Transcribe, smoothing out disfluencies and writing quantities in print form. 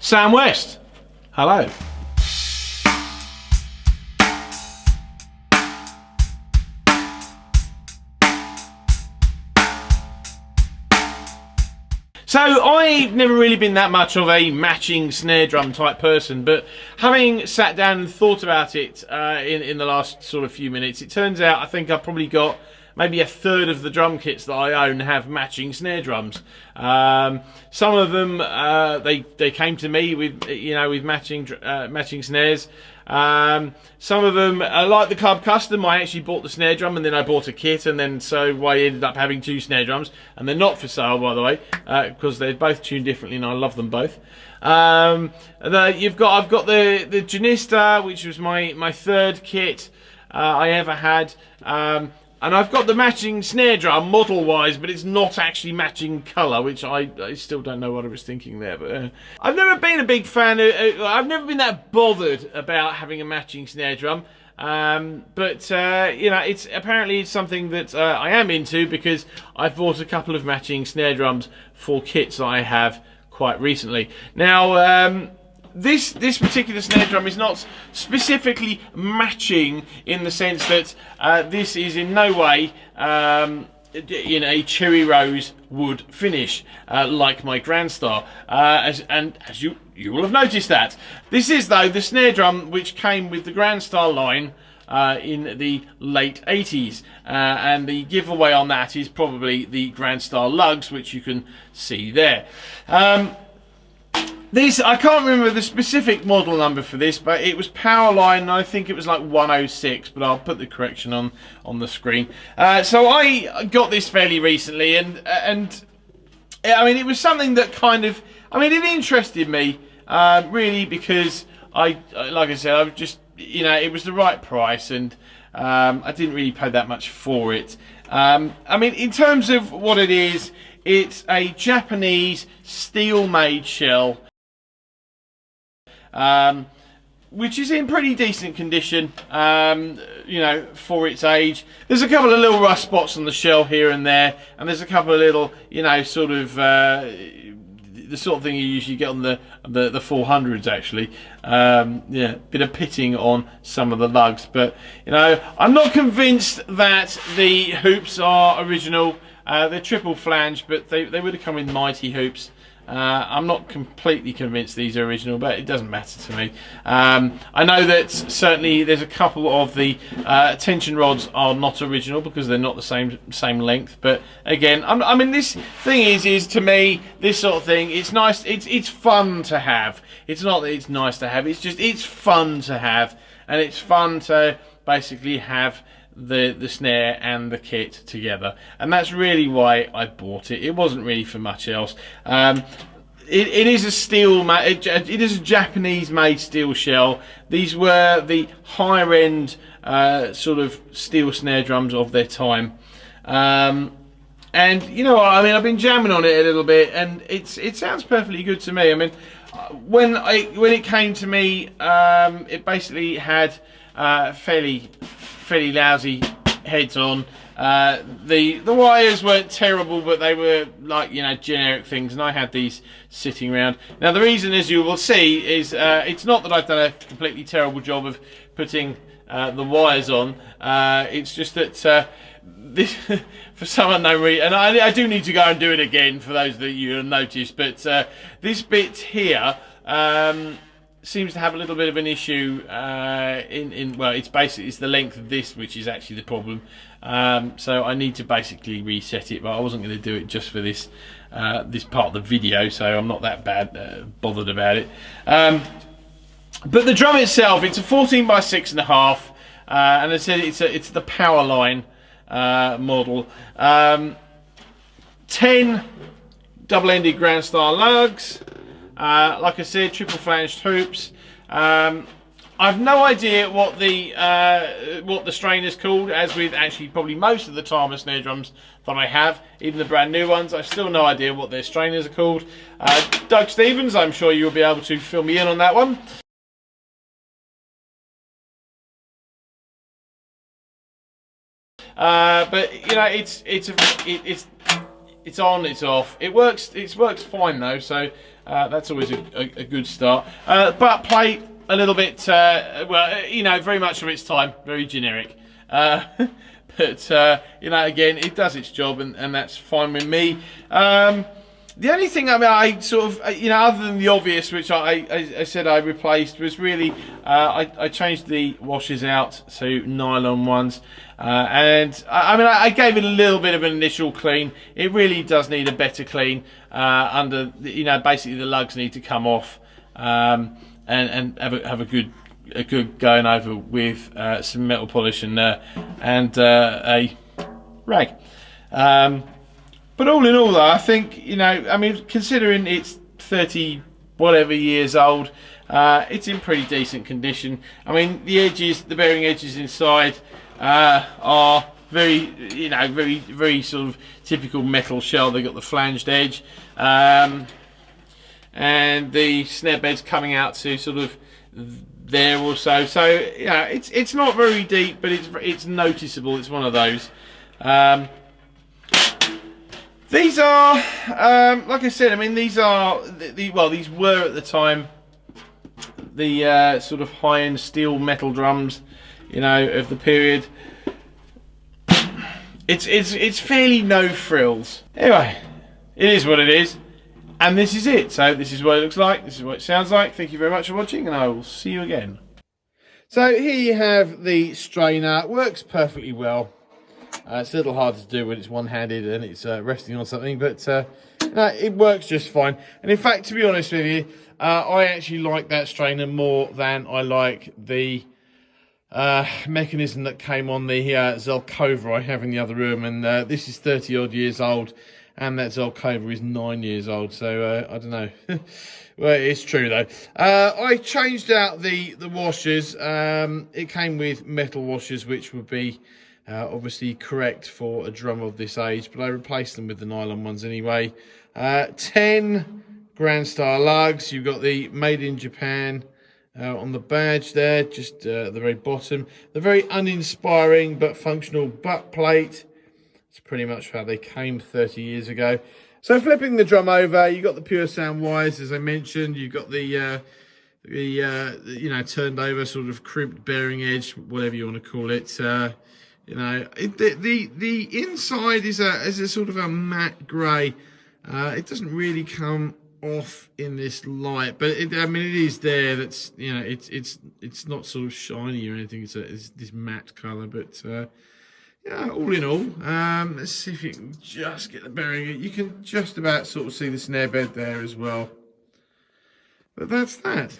Sam West. Hello. So I've never really been that much of a matching snare drum type person, but having sat down and thought about it in the last sort of few minutes, it turns out I think I've probably got maybe a third of the drum kits that I own have matching snare drums. Some of them they came to me with with matching snares. Some of them, like the Club Custom, I actually bought the snare drum and then I bought a kit, and then so I ended up having two snare drums, and they're not for sale, by the way, because they're both tuned differently and I love them both. I've got the Janista, which was my third kit I ever had. And I've got the matching snare drum model-wise, but it's not actually matching colour, which I still don't know what I was thinking there. But I've never been a big fan of... I've never been that bothered about having a matching snare drum. But it's apparently something that I am into, because I've bought a couple of matching snare drums for kits that I have quite recently. Now... This particular snare drum is not specifically matching in the sense that this is in no way in a cherry rose wood finish like my Granstar, as you will have noticed that. This is, though, the snare drum which came with the Granstar line in the late 80s, and the giveaway on that is probably the Granstar lugs, which you can see there. I can't remember the specific model number for this, but it was Powerline, and I think it was like 106, but I'll put the correction on the screen. So I got this fairly recently, and I mean, it was something that kind of, I mean, it interested me, really, because like I said, I was just, it was the right price, and I didn't really pay that much for it. I mean, in terms of what it is, it's a Japanese steel-made shell, which is in pretty decent condition, for its age. There's a couple of little rust spots on the shell here and there, and there's a couple of little, sort of the sort of thing you usually get on the 400s, actually. Bit of pitting on some of the lugs, but I'm not convinced that the hoops are original. They're triple flange, but they would have come in mighty hoops. I'm not completely convinced these are original, but it doesn't matter to me. I know that certainly there's a couple of the tension rods are not original because they're not the same length. But again, I mean, this thing is to me, this sort of thing, it's nice. It's fun to have. It's not that it's nice to have. It's just it's fun to have, and it's fun to basically have the snare and the kit together, and that's really why I bought it. It wasn't really for much else. It is a steel, it is a Japanese made steel shell. These were the higher end sort of steel snare drums of their time, and you know what, I mean, I've been jamming on it a little bit, and it sounds perfectly good to me. I mean, when it came to me, it basically had fairly lousy heads on. The wires weren't terrible, but they were like, generic things, and I had these sitting around. Now the reason, as you will see, is it's not that I've done a completely terrible job of putting the wires on. It's just that this, for some unknown reason, and I do need to go and do it again for those that you have noticed, but this bit here seems to have a little bit of an issue well, it's the length of this which is actually the problem. So I need to basically reset it, but I wasn't going to do it just for this this part of the video, so I'm not that bothered about it. But the drum itself, it's a 14 by 6.5, and I said it's the Powerline model. 10 double-ended Granstar lugs. Like I said, triple flanged hoops. I've no idea what the strainer's called, as with actually probably most of the Tama snare drums that I have, even the brand new ones. I've still no idea what their strainers are called. Doug Stevens, I'm sure you'll be able to fill me in on that one. But it's it's on, it's off. It works fine though, so that's always a good start. Butt plate, a little bit, well, you know, very much of its time, very generic. But you know, again, it does its job, and that's fine with me. The only thing, I mean, I sort of, you know, other than the obvious, which I said I replaced, was really, I changed the washers out to nylon ones. And I mean, I gave it a little bit of an initial clean. It really does need a better clean. You know, basically the lugs need to come off, and have a good going over with some metal polish and a rag. But all in all, though, I think, you know, I mean, considering it's 30 whatever years old, it's in pretty decent condition. I mean, the edges, the bearing edges inside are very, you know, very sort of typical metal shell. They got the flanged edge, and the snare bed's coming out to sort of there also. So yeah, it's not very deep, but it's noticeable. It's one of those. These are, like I said, I mean, these are, well, these were at the time the sort of high-end steel metal drums, you know, of the period. It's fairly no frills. Anyway, it is what it is, and this is it. So this is what it looks like, this is what it sounds like. Thank you very much for watching, and I will see you again. So here you have the strainer. It works perfectly well. It's a little hard to do when it's one-handed and it's resting on something, but it works just fine. And in fact, to be honest with you, I actually like that strainer more than I like the mechanism that came on the Zelkova I have in the other room. And this is 30 odd years old, and that Zelkova is 9 years old. So I don't know. Well, it's true though. I changed out the washers. It came with metal washers, which would be obviously correct for a drum of this age, but I replaced them with the nylon ones anyway. 10 Granstar lugs. You've got the made in Japan on the badge there, just at the very bottom. The very uninspiring but functional butt plate. It's pretty much how they came 30 years ago. So flipping the drum over, you've got the pure sound wires, as I mentioned. You've got the you know, turned over sort of crimped bearing edge, whatever you want to call it. You know, the inside is a sort of a matte grey. It doesn't really come off in this light, but I mean, it is there. That's, you know, it's not sort of shiny or anything. It's this matte colour, but yeah, all in all, let's see if you can just get the bearing. You can just about sort of see the snare bed there as well. But that's that.